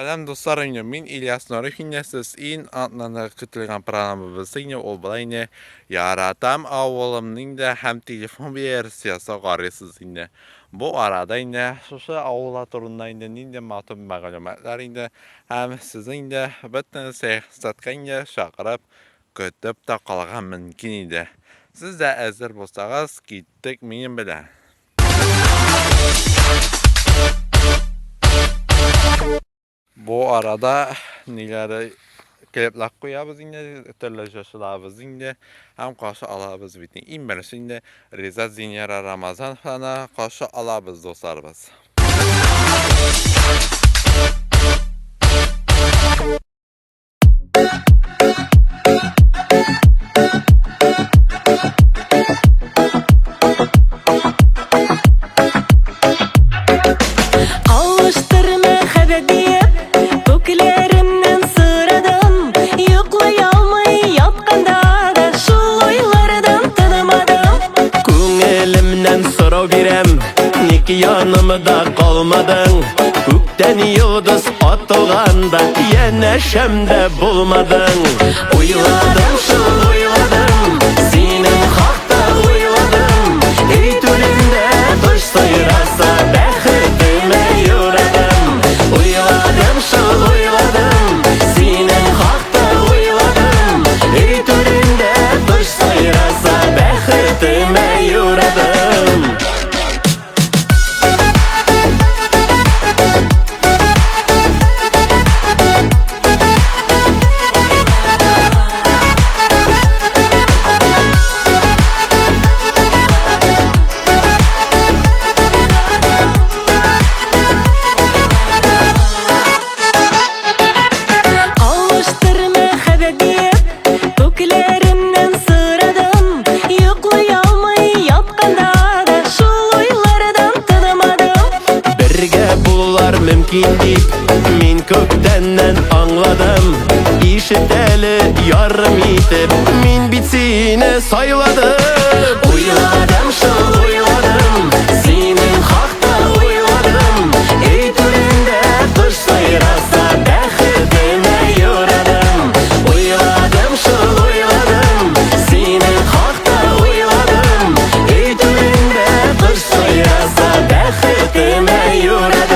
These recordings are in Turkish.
Selam dostlar, min İlyas Nuri Finnesiz in antlarına kütülgen programımızda yine olbala yine yaratam avvalımın da hem telefon versiyası qarısız yine. Bu arada yine şu avla turunda yine matım məlumatlar yine hem sizin de bütün seyhatkan yine şaqırıp kötüp de qalğan mümkün idi. Siz de hazır bolsağız gittik menin bilen. Bu arada neleri klipler koyarız yine, türlü coşularız yine, hem karşı alabız bütün. İmmersinde Reza Zinyara Ramazan falan karşı alabız dostlarımız. Yanımda kalmadın, gökten yıldız atılganda yine şemde bulmadın. Uyladım şıl uyladım, senin hakta uyladım. Ey türünde dış sayrasa bekirtime yuradım. Uyladım şıl uyladım, senin hakta uyladım. Ey türünde dış sayrasa bekirtime yuradım. Mümkün deyip min köktenden anladım. İşiteli yarım yitip min bitsine sayladım. Uyladım şıl uyladım, senin hakta uyladım. Ey türünde dış sayrasa bekirtime yuradım. Uyladım şıl uyladım, senin hakta uyladım. Ey türünde dış sayrasa bekirtime yuradım.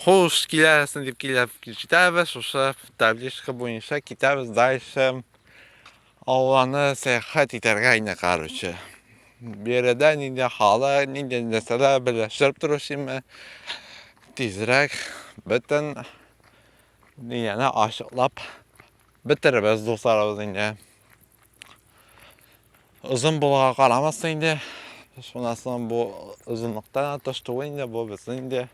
Hoş geldiniz deyip gelip kitabı şu tablişka boyunca kitabı dayışım Allah'ını seyahat ederge yine karıcı. Bir yerden ninde hala ninde mesela birleştirip duruşum tizrek bütün yani aşıklap bitiririz dostlarımız yine. Uzun bulağa kalamazsın yine. Sonrasında bu uzunluktan atıştığı yine bu bizim yine.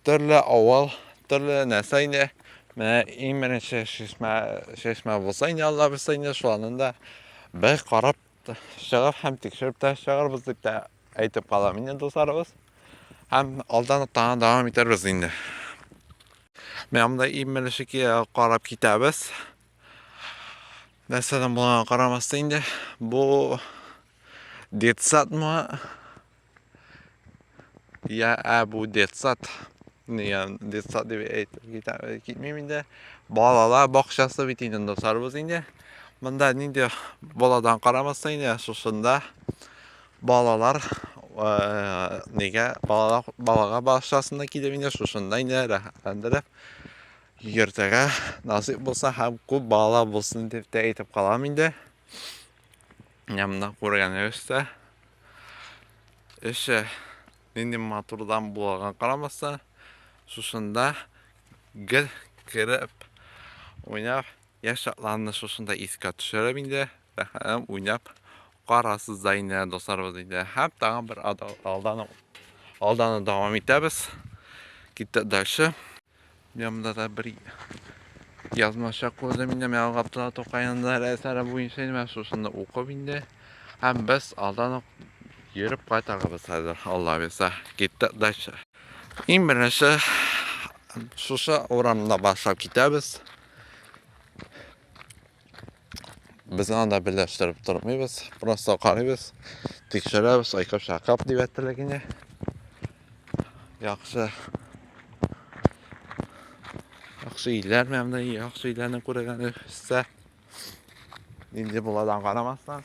Türlü oval, türlü nesayne, men imen şişme bolsayne Allah bilsayne şu anında bir qarab şağıp hem tekşirip de şağırız deyip de aytıp qalam indi dostlarımız. Hem aldan tana devam eteriz indi. Men bunda imen şiki qarab kitabız. Mesela buna qaramasda indi bu detsat mı? Ya bu detsat Niye desadi bir eğitim gitmeyeyim indi. Balalar bakışası bittiğinde dostlarımız indi. Bunda nindi baladan karamazsa indi susunda balalar nege balaga başlasında gideminde susunda indi rahatlandırıp yırtığa nasip bulsa hem ku bala bulsun deyip de eğitip kalam indi. Yanımda kurgan üstte. İşte nindi maturdan bulagan karamazsa susunda gel girip oynap yaşatlandı susunda iska düşürüp indi. Hem oynap qarasız da indi dostlarımız indi. Hep daha bir aldanı devam ederiz. Gitti dışarı. Yanımda da bir yazmaşa koydum indi. Mevla Abdullah Tokay'ın da eseri bu inşayını ben susunda okup indi. Hem biz aldanı yürüp kaytargımız hazır. Allah bilse gitti dışarı. En birinci Şuşa oranında başlayıp gideriz. Biz anda birleştirip durmayız. Burası qarayız. Tekşireriz. Ayqab şaqab deyip ettiligini. Yaxşı. Yaxşı iller mənim də yaxşı illərini qurğanı sizə. İndi buladan qaramazsan.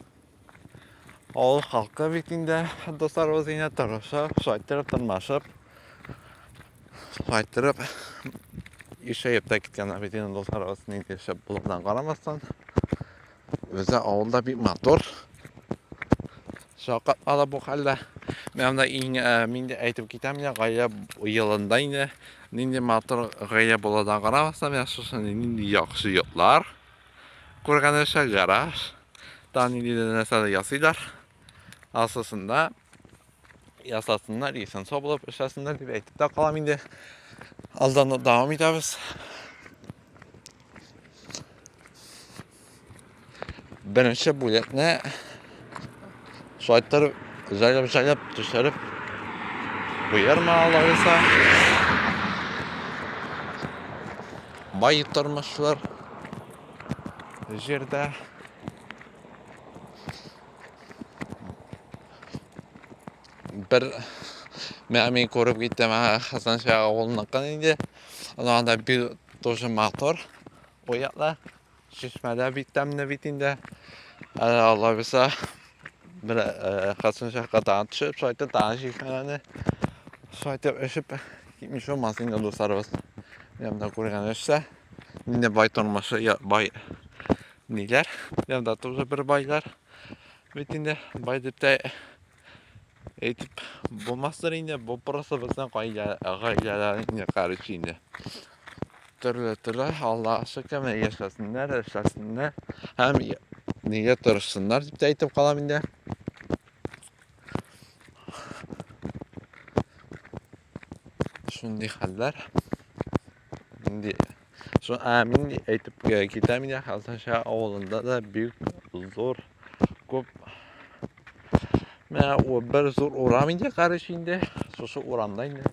Ol halkı bitində dostlarımız yine tırışıb, şahittirib tırmaşıb. Şahittirib işəyib də gitkenler bitində dostlarımız indi yaşab buladan qaramazsan. Özü avulda bir motor. Şaqatmalı bu halde. Mənim də mindi aytıb gitem ya qaya yılında indi. Nindi motor qaya buladan qaramazsan yaşasın indi yaxşı yollar. Qurğanışa qaraj. Dan indi də nəsə yazılar. Asasında yasasınlar, yesin sobulup işasınlar deyip aytıb da qalam indi. Aldan devam ederiz. Birinci buletne şahitleri özellikle düşürüp buyurma Allah'ıysa bayıttırmışlar yerde bir məmin korup gittim Hasan Şah oğluna kanıydı. Ondan da bir dozu motor oyatla şişmede bittim ne bitinde Allah bilse bir Hasan Şah'a dağıtışıp şahitler dağıtışıp şişmelerini şahitler öşüp gitmiş olmasın da dostlarımız yanımda kurgan öşse yine bay tanıması bay niler yanımda tozu bir baylar bitinde bay deyip de eğitip bulmazlar yine bu burası bizden gayyalar yine karşı yine türlü Allah aşkına ve yaşasınlar hem niyet dursunlar deyip de eğitip kalam yine şundi haller şimdi şu amin eğitip gidelim yine Hasan Şah oğlunda da büyük zor kop o bir zor uğram indi karşı indi. Sosu uğramda indi.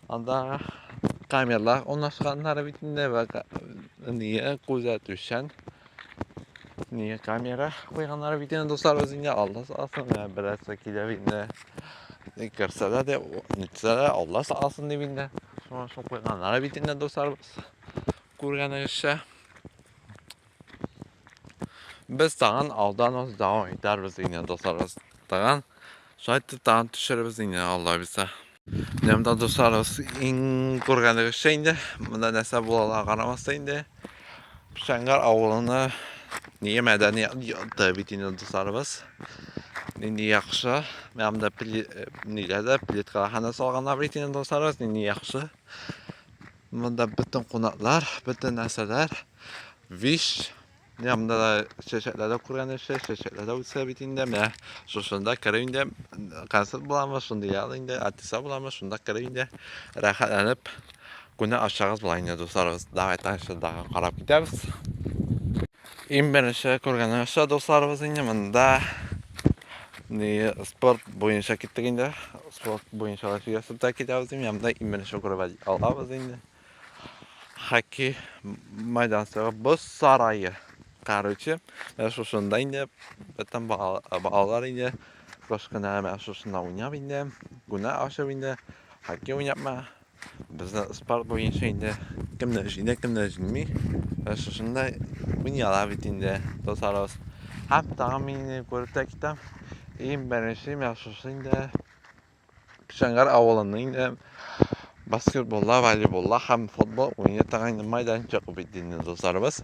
Anda kameralar ondan sonra bitinde ve niye güzel düşen niye kamera koyanlar bitinde dostlar özünde Allah sağ olsun ya biraz sakile bitinde görseler de nitseler Allah sağ olsun dibinde sonra şu koyanlar bitinde dostlar kurgan işe biz dağın aldan devam ederiz yine dostlar dağın şahit dağın düşürürüz yine Allah bize. Nemda dostlarımız in kurganlığı şeyinde bunda nəsə bulalar qaramazsa indi Şəngar avulunu niye mədəniyyətdə bitini dostlarımız indi yaxşı mənim də nilədə plitkaxana salğanlar bitini dostlarımız indi yaxşı bunda bütün qonaqlar bütün nəsələr viş yanımda da çeşitlərdə kurgan çeşitlərdə uçsa bitində mən şusunda kərəvində konsert bulamaz, şunda yalında artistlər bulamaz, şunda kərəvində rahatlanıb günə aşağız bulayında dostlarımız davetdən daha qarab gideriz. En birinci kurgan dostlarımızın yanında sport boyunca gittiğinde sport boyunca alışverişe de gideriz. Yanımda en birinci kurban alırız indi. Hockey meydanı bu sarayı. Короче, mən şusunda indi, bütün bağlar indi, başqana mən şusunda oynayab indi, günə aşıb indi, hockey oynayab mən, Bizde spor boyunca indi kimler jinde kimler jinmi. Şuşunda oynayalar bitinde dostlarımız. Hem tahmini görüp de kitam. İyiyim ben işim yaşasında. Şangar avlanın indi. Basketbolla, voleybolla hem futbol oynayatağın maydan çıkıp bittiğinde dostlarımız.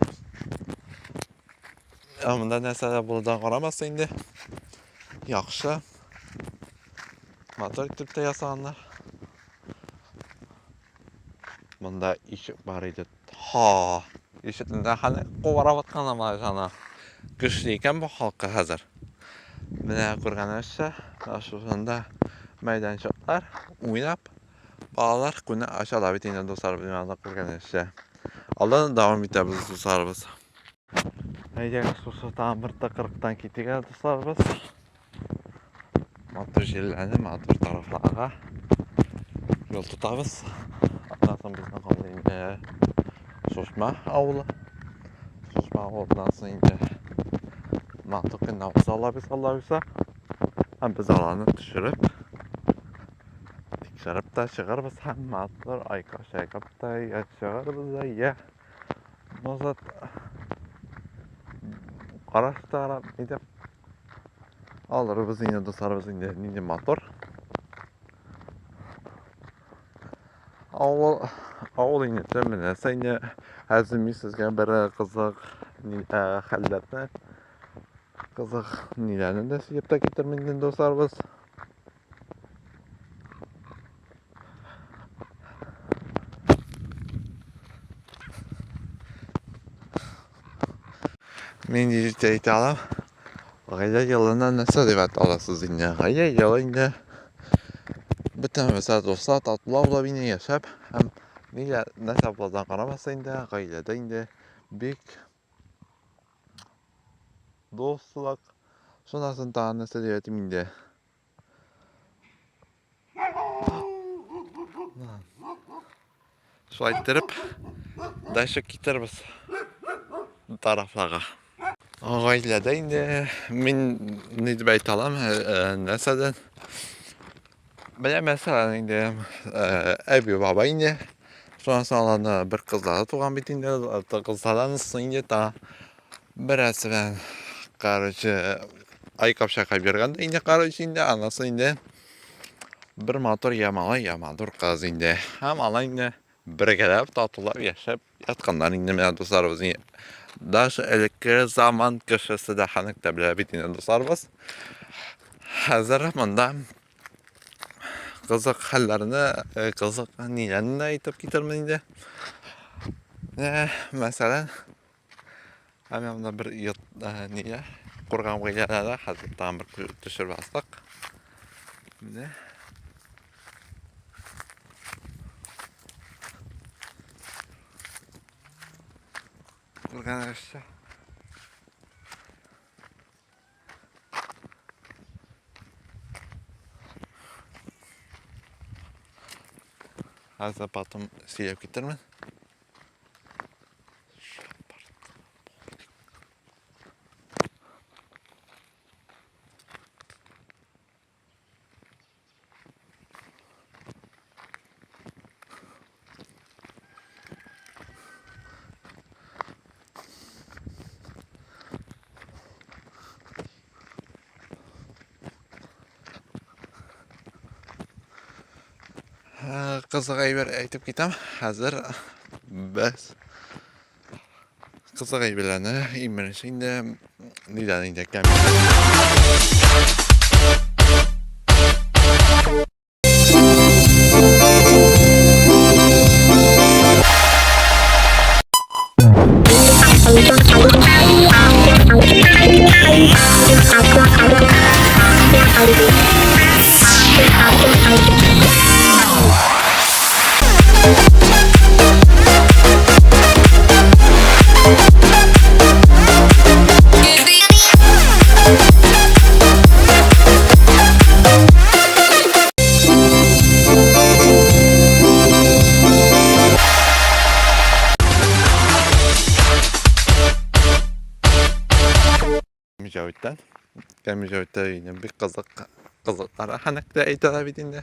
Amında nəsələ buradan qaramazsa indi yaxşı motor tipdə yasanlar. Bunda işik var idi. Ha, işitində hani qovaravatqan ama jana. Güclüyken bu halka hazır. Mənə qurğanırsa, aşağısında meydançıqlar oynab bağlar günü aşağıda bitiyinə dostlar bilməni qurğanırsa. Allah'ın devam edebiliriz dostlarımız. Haydi susuzdan bir 40'dan kitiga dostlarımız. Motor jellərini motor taraflarına yol tutabız. Anlasın bizden kaldı Susma avlu. Susma avludan sonra indi mantıklı nabız alabilirse hem biz alanı düşürüp tikşirip de çıkarız hem motor ayka şaykap da çıkarız da ya Nozat araştırıp edip alırız yine dostlarımız indi motor. Avul yine temine seni hazımsızken bir kızık halletme kızık nilerini de yapta getirmedin dostlarımız. Men diyeceğim alam. Gayda yılından nasıl evet alasız yine. Gayda yılında bütün mesela dostlar tatlılarla beni yaşap hem niye nasıl buradan karamazsa indi gaylada indi büyük dostluk sonrasında nasıl diyetim indi. Şu aytırıp daşık gitarız taraflara. Gaylada indi men nidbeyt alam nasıldan ben mesela indi abi baba indi sonrasında bir kızlar tuğan bitinde kızlardan indi ta biraz ben karıcı ay kapşaka berganda indi karıcı indi anası indi bir motor yamadır kız indi hem ala indi birgelep tatlılar yaşap yatkanlar indi men dostlarımız daş elektrikli zaman köşesi de hanık bile bitinde dostlarımız hazır bunda kızık hallerini kızık nilerini de aytıp getirmeyince mesela hemen de bir niye kurgan koyuyorlar hazırdan bir düşür bastık ne kurgan aşağı hazır patım silip getirme kızık ayber aytıp gitem hazır bas kızık ayberlerini imirişi indi neden indi gelmiş Mücavitten. Mücavitten yine bir kızıklara hanıkta eğitalabildiğinde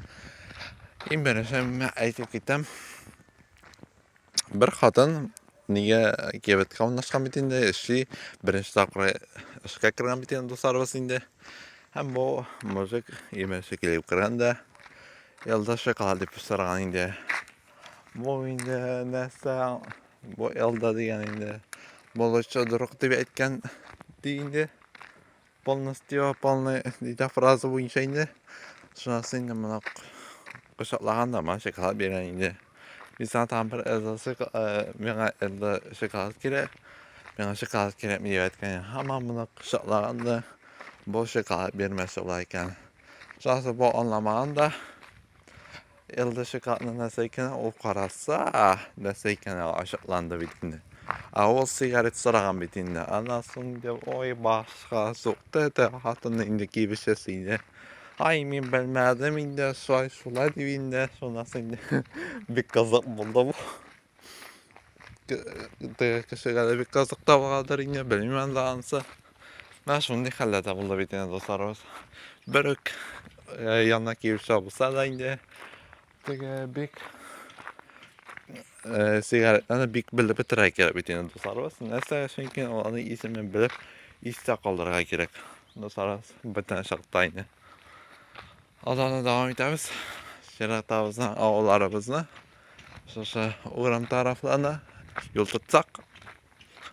En birinchi men aytib ketam. Bir xotin nega kebatga qatnashgan bitinde ishi birinchi taqra ishga kirgan bitinde do'stlar basinde. Hem bu müzik yemesi kelip kirganda yolda şokolad deb so'ragan indi. Bu indi narsa bu yolda degan indi. Bo'lishcha duraq deb aytgan deyindi. Polностью полный deydi fraza bo'yicha indi. Shunasi indi mana qo'shoqlaganda mana shokolad bergan indi. Bizdan tam bir azası menga endi shokolad kerak. Menga shokolad kerakmi deb aytgan. Hamma buni qo'shoqlaganda bu shokolad bermesi olar ekan. Shunasi bu anlamaganda elde shokoladni narsa ekan u qarasa narsa ekan ashaqlandi bitindi. O sigaret so'ragan bitindi. Anasini deb oy boshqa so'qdi xotinni indi kiyibishasiydi. Ay men bilmadim indi şulay deb indi. Shunasi indi bir qiziq bo'ldi bu. Kishiga bir qiziq tavaqadir indi bilmayman da ansa. Ben shunday holatda bo'ldi bitindi do'stlar. Bir yanına kiyibsa bo'lsa da indi. Bek sigaretlarni bek bilib bitirish kerak bitindi do'stlar. Narsa chunki uning ismini bilib esda qoldirishga kerak. Do'stlar, bitta shartda Alana devam etamiz. Şeratimizni, ovullarimizni o'sha O'ram taraflarına yo'l tutsak.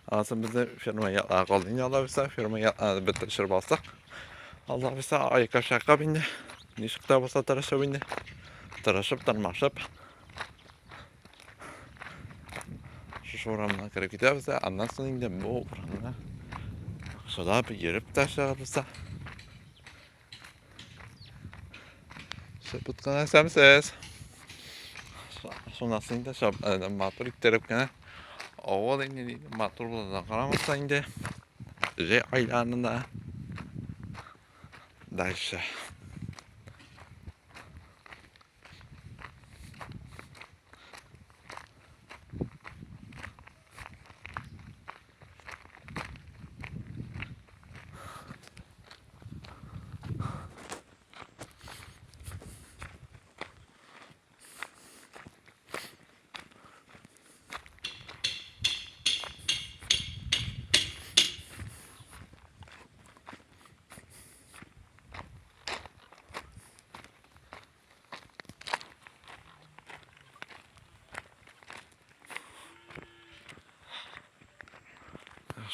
Aslında bizni firma yaqlar qoldi. Alloh bilsa firma yaqlarni bitirib olsak. Alloh bilsa ayqa shaqqa bindi. Nishqda bo'lsa tarashib bindi. Tarashib tarmashib. Şu O'ramdan kirib ketamiz. Ondan so'ng bu O'ramni yaxshilab yerib tashlabsa. Şaputkan esemsiz. Sonrasında indi motor ittiribken oval indi motor bilan qaramasa indi aylanında dayşa.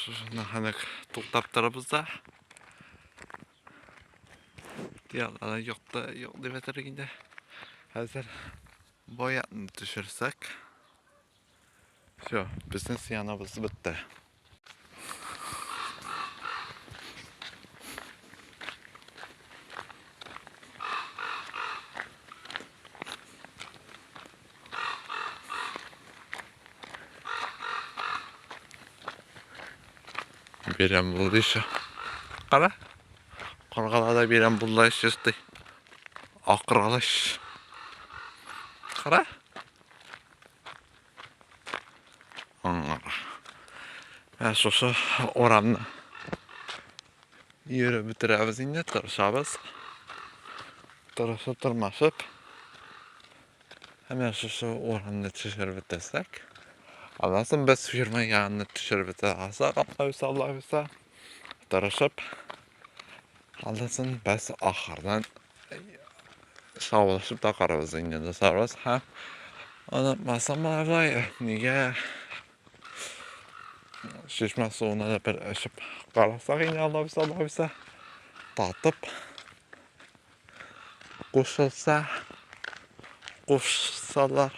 Şuna hanak to'xtab turibizda. Diyorlar yok deb aytarganda. Hozir boyatni tushirsak. Shu, bizning siyanimiz bitti. Berem buldu işi. Qara. Qorqalada berem buldu işi. Aqıralış. Qara. Şoşu O'ramni yürüp bitiramiz endi, tirishamiz. Tirishib turmashib. Hemen şoşu O'ramni tushirib bitirsak. Allah'ın biz firma yanını tushirib bitirsak, Alloh bilsa, tirishib. Allah'ın biz oxirdan sağolashib taqaramiz endi do'stlar. Ha. Ana masamalay nega şişme suvuna da bir açıp qarasak endi Alloh bilsa tatib qo'shsalar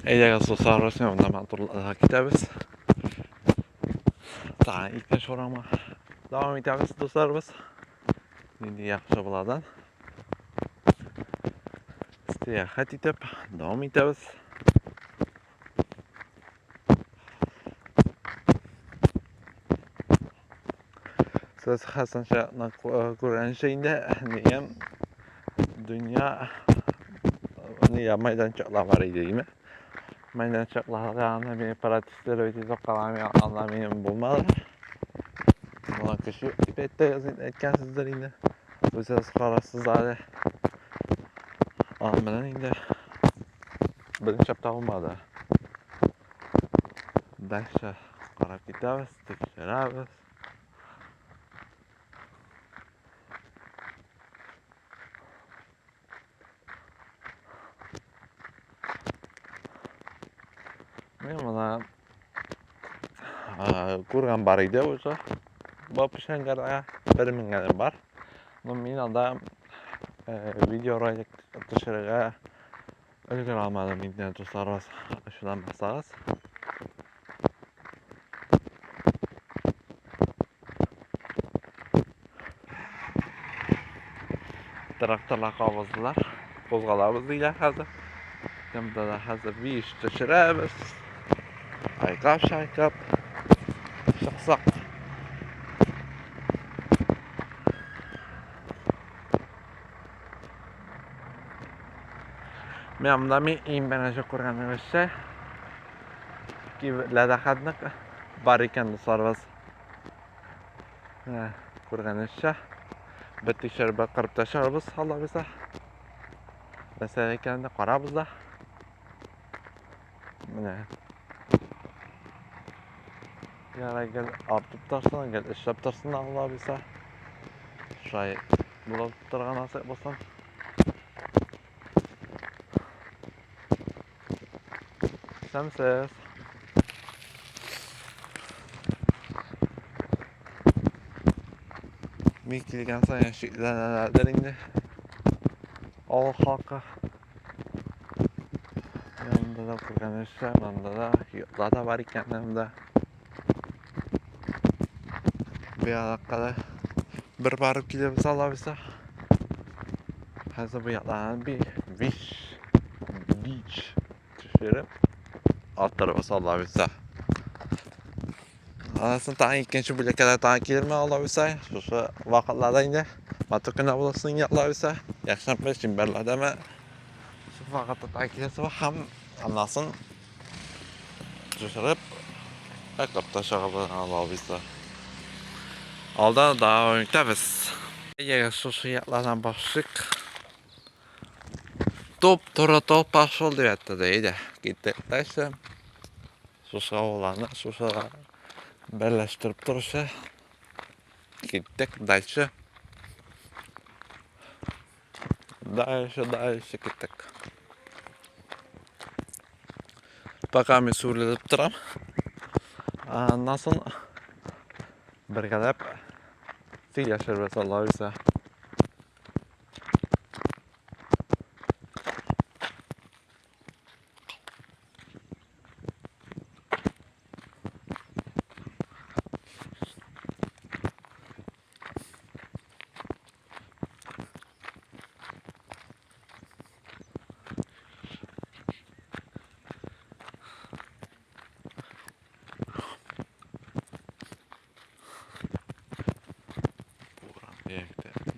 Eğer susarız ya ondan matullar gideriz. Daha ilk sorama devam ederiz dostlarımız. Şimdi yaxşı buladan. Seyahat edip devam ederiz. Siz Hasan Şah'ın Kur'an şeyinde neyem dünya niye meydancıklar var idi değil mi? Meydancıklar yani bir pratikler ödeyecek kalan anlamayın bulmalı. Buna kişi ipette yazın etken sizler yine. Bu ses kararsızları anlamından yine birinci hafta olmadı. Dahşa qarab ketamiz, tekshiramiz. Men mana ko'rgan bar edi o'sha. Bopishanga 1000 bar. Men unda videorolik tushirishga ulgura olmadim. Internet do'stlar shudan maqsad. Traktorlar qovuzlar qo'zg'alamiz deylar hozir. Kimda da hozir bir ish tushiramiz. Ayqab shayqab shaqsaq. Men bunda men birinchi ko'rganim o'sha ki ladaxatni bar ekan do'stlar. Ko'rgan o'sha bir tekshirib qirib tashlamiz, Alloh bilsa. Masala ekanda qarabizda. Mana yaragan ortib tursin, gel ishlab tursin, Alloh bilsa. Shay bo'lib turgan narsa bo'lsin. Samsiz. Mikilgan sayan shiklanadiringni. Ol haqqi. Yanımda da ko'rgan o'sha, menda da yo'qlarda bor ekan hamda. Bu yoqqa bir borib kelamiz, Alloh bilsa. Hozir bu yoqlarni bir beach tushirib orttirib Alloh bilsa. Aslında tane ikkinchi bo'laklar tane kelma Alloh bilsa. O'sha vaqtlarda endi matoqina bo'lsin Alloh bilsa. Yaxshilab bilishim berladimi? Shu vaqtda tane kelsa ham anlasin. Tushirib ayqab tashlab Alloh bilsa. Aldan davom etamiz. Eğer şu yerlerden başlık top başol deyapti deydi. Ketdik daysa. Şu savollarni şu birlashtirib turishi. Ketdik daysa. Daysa ketdik. Bakalım so'ralib turam. Nasıl birgalab fiylashirib Alloh bilsa.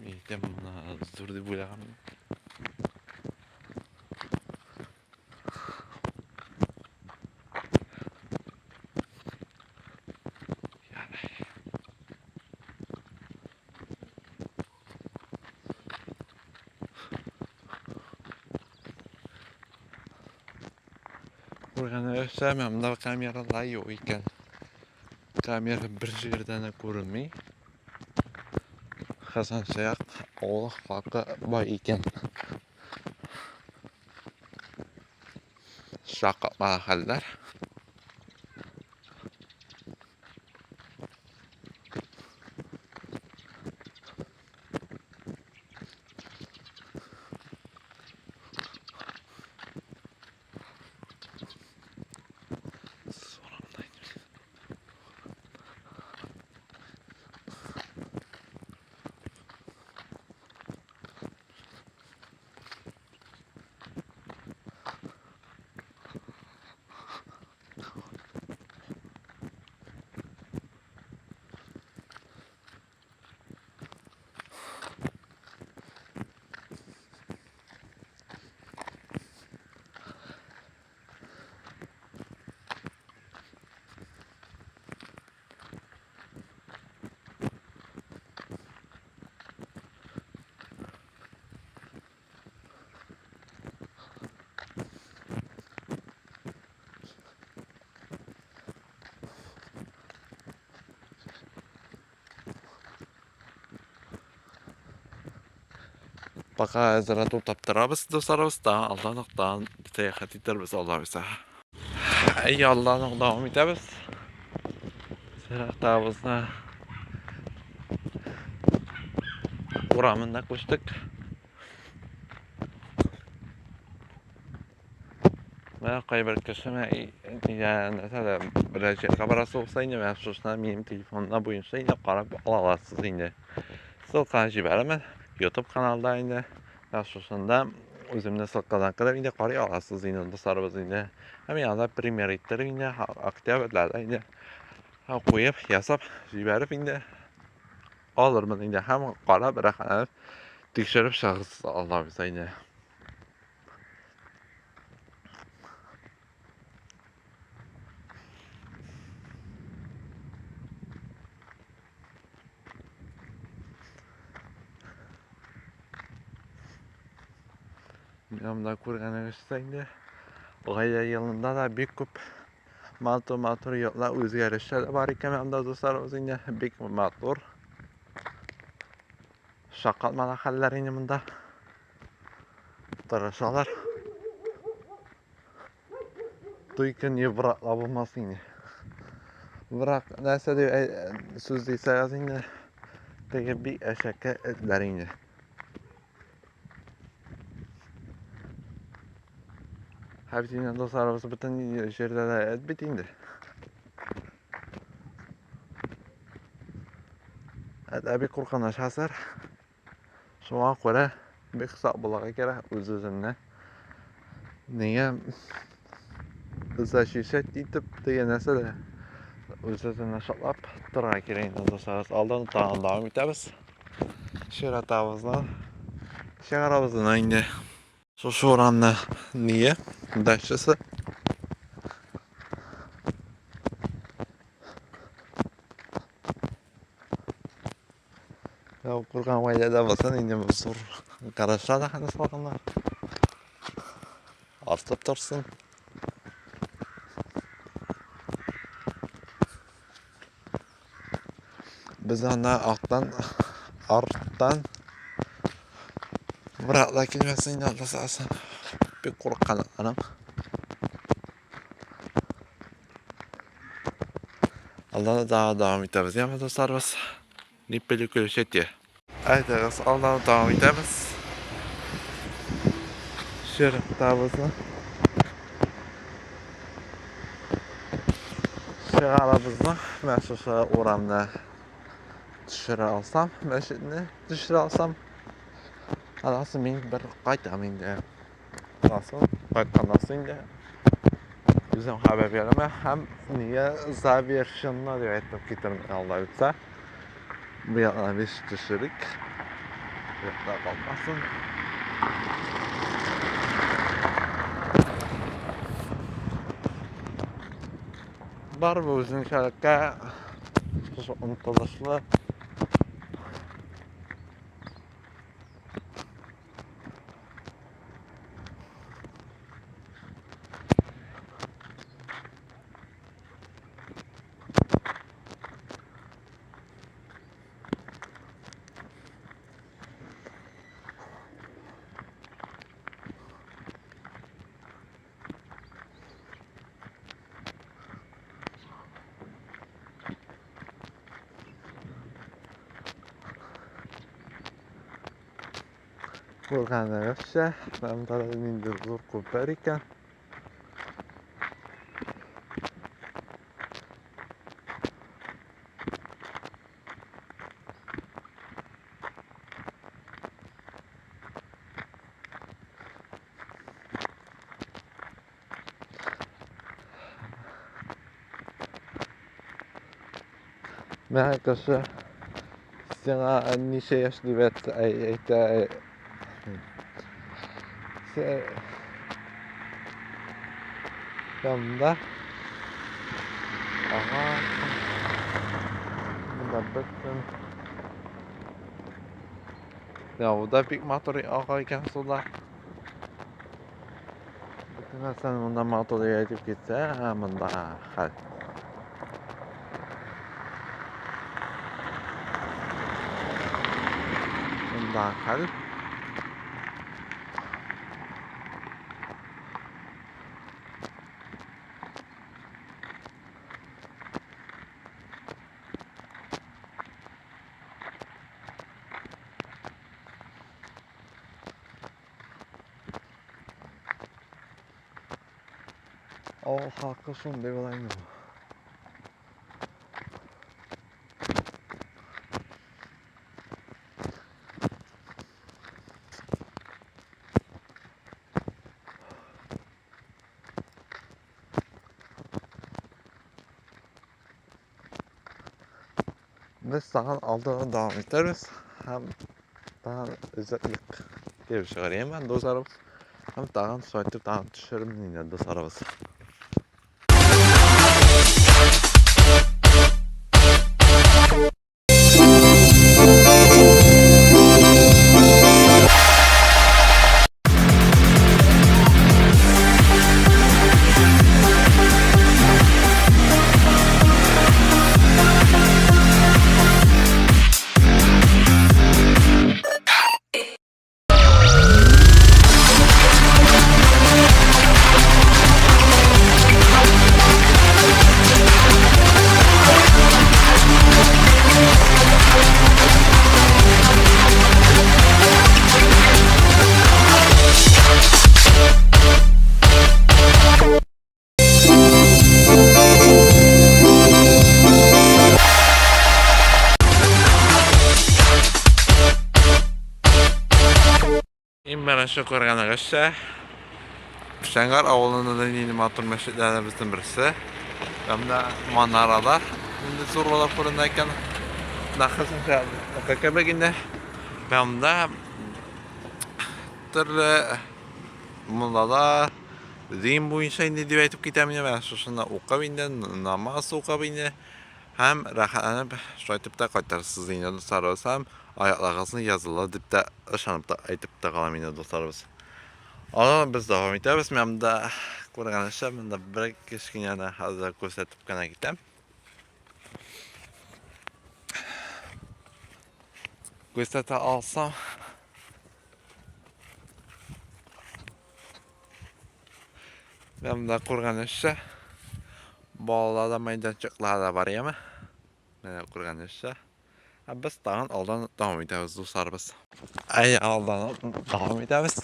Miydim zor deb o'ylagandim. Ko'rganda o'sha menda kameralar yo'q ekan. Kamera bir yerdan ko'rinmay. Hasan Shayx Alloh haqqi boy ekan. Shaqqa mahallar. Baka zara tutup tarabız dostlarımız da Allah'ın seyahat ederiz Allah bize. Ey Allah'ın devam ederiz. Seyahatımızda uğramında koştuk. Ve kaybır köşeme yani mesela birazcık kabarası olsa yine ben susuna benim telefonuna boyunca yine karab alamazsınız yine. Sılkan jiberemem. YouTube kanalda yine susunda özümde sılkadan kadar yine karı alasınız yine dostlarımız yine. Hem yanında primeritleri yine aktivitelerde yine koyup yazıp jiberip yine alırım yine hem kara bırakan tekşirip şahıs Allah bize yine. Yanımda kurganı gösterdi. Gaya yılında da bir küp motor yollar özgürlükler de var iken yanımda dostlarımız yine bir motor. Şakal malakalerin yanında taraşalar. Duyken yıvrakla bulmasın yine. Bırak neyse diyor söz değilse yaz yine. Peki bir eşekle etler yine. Hepsinin dostlarımız bütün yerde de et bitindi. Et bir kurkanaş hasar. Şu an göre bir kısa bulağa gerek öz-özüne. Niye? Iza şişet deyip diye neyse de öz-özüne şatlap durağa gireyim dostlarımız. Aldan devam ederiz. Şeratavızdan. Şeratavızdan yine. Şu oranla niye? Daşçısı. Ya kurgan vaylada basan yine bu zor. Karışlar da hani salganlar. Aslıp dursun. Biz ana arttan bırakla kilmesin yine Allah sağsın. Bir korkan anam. Allah'a daha devam ederiz. Ya dostlarımız. Nippeli görüşet diye. Evet Allah'a devam ederiz. Şeratavızı. Şeratavızı. Ben şu oranla düşürü alsam. Meşidini düşürü alsam. Alasın benim bir qaytamayın diye. Nasıl? Qaytqandan indi. Bizim haber vermə hem niye zaverşinna diye etip getirmeye Allah ütsə. Bu yana biz düşürük. Yokta kalmasın. Var bu bizim şarkı. Unutuluşlu. Kurganlar yaşa. Ben tarafım indir zor kupar iken. Ben arkadaşlar sana nice yaşlı ve yanında aha bunda bakın ya bu da bir motoru ağayken sular bakın sen bundan motoru yedip gitse bunda hal bunda hal Avval xalqqa shunday bo'laymi? Biz tag'in oldinga davom etamiz. Ham tag'in izohlik kelib chiqaryapman do'stlarimiz. Ham tag'in so'ytib tag'in tushirib nina do'stlarimiz. Mana shu ko'rganingizdek, Pishangar avluida yeni motor masjidlarimizdan birisi. Hamda manaralar, endi zo'rg'alab ko'rinayotgan naqshlar qakabagina. Hamda turli mullalar din bo'yicha endi deb aytib ketaman. Mana shuni o'qib endi namoz o'qib endi ham rahatlanib shoytibda qaytarsiz endi do'stlarimiz ham oyoqlaringizni yaziladi deb de ishonib aytib qolaman do'stlarimiz. Ana biz davom etamiz. Men de ko'rganimcha menda bir kichkina hozir ko'rsatib qana ketam. Ko'rsata olsam men de ko'rganimcha bolalar maydonchaqlari bor emi. Mana ko'rganimcha biz tag'in oldin davom etamiz do'stlarimiz. Ay oldin davom etamiz.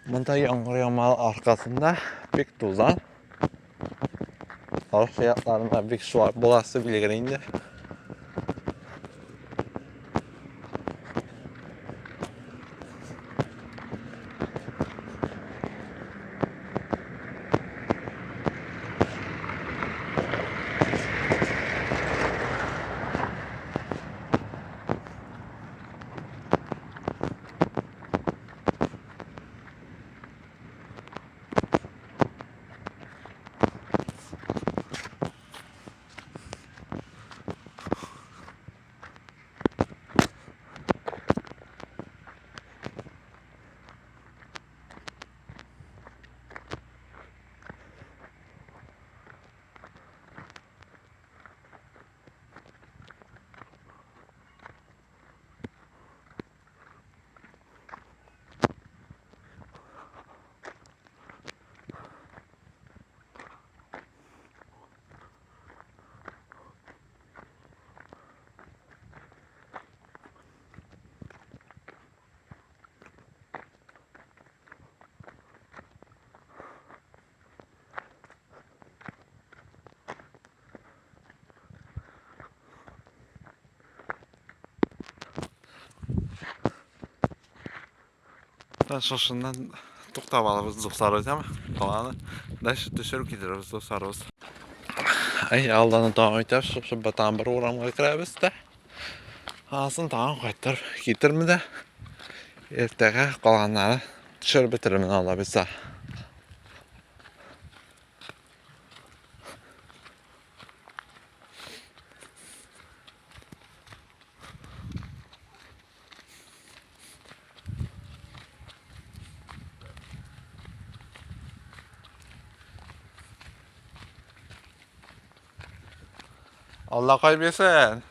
Bunda yağmur yağmalı arkasında pek tozan. Arka fiyatlarında pek su var. Bolası bile gelindi. Ben şaşından to'xtab olamiz do'stlarimiz ham. Qolani tushirib ketamiz do'stlarimiz. Ay oldin davom etamiz. Shu batan bir o'ramga kiramiz-da. Hozir davom qaytarib ketirmidi. Ertaga qolganlarni tushirib bitiraman Alloh bilsa. Allah kaybetsin.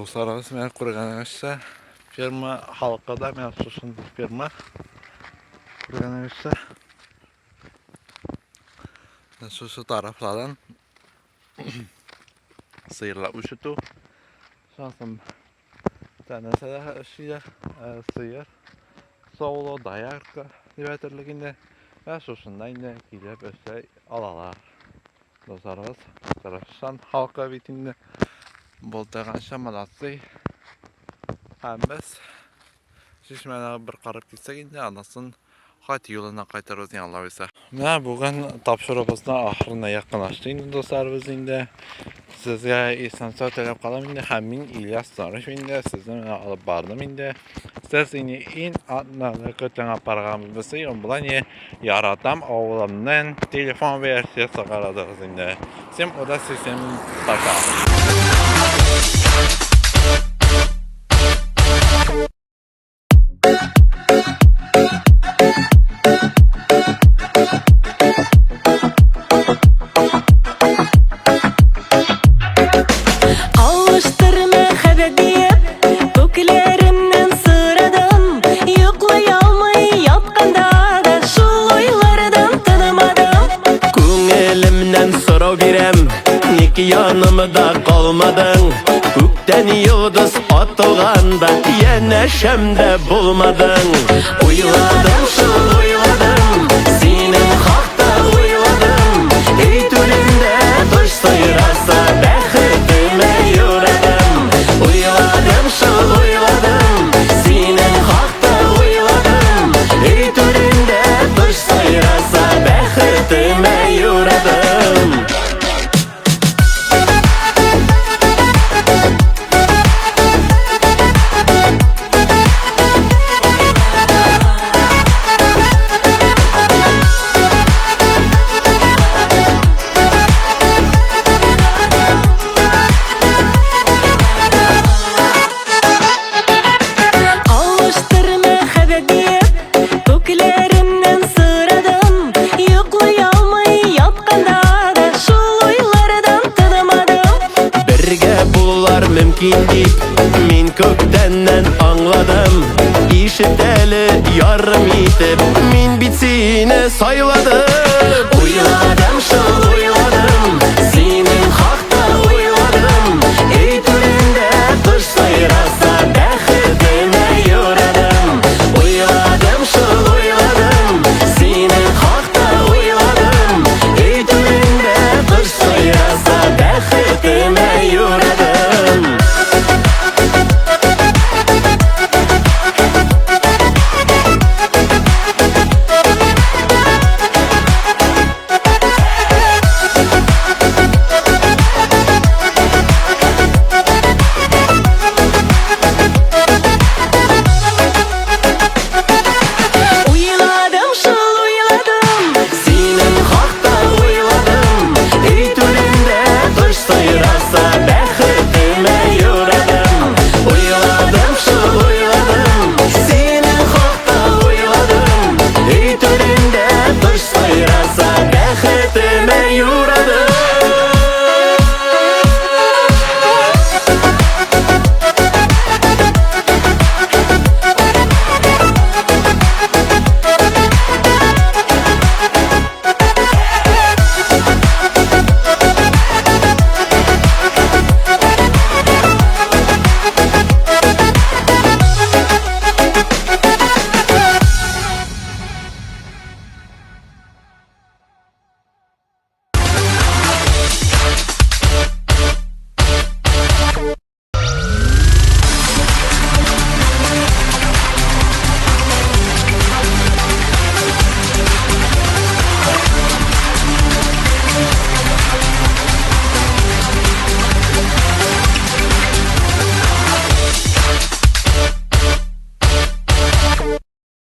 Dostlarımız men kurganıgça firma halkada men susun firma kurganıgça şu taraflardan sıyırlar uçutu. Şansım tanesa şiya sıyır solo dayarka dibeterliginde ve susundan yine gidip öse alalar. Dostlarımız taraftan halka bitinde boltagan şamalatsı hemmes şişmene bir qarab gitsek indi anasın Hati yoluna qaytarız yanlarsa. Mən bugün tapşırığımızın axırına yaxınlaşdı indi dostlarımız indi. Sizə esensial tələb qalam indi həmin İlyas Zarif indi sizdən alıb bardım indi. Siz indi in adına kötən aparğanımızı bulan yaratam oğlumdan telefon versiyası qaradığız indi. Sim o da sizin taka. Yanımda kalmadın Gökten yıldız atılganda Yine şemde bulmadın Uyladım şıl uyladım Senin hakta uyladım Ey türünde dış sıyırasa Bekirtime yuradım Uyladım şıl uyladım Senin hakta uyladım Ey türünde dış sıyırasa Bekirtime yuradım mümkün deyip Min köktenden anladım İşiteli yarım yitip Min bitsine sayladım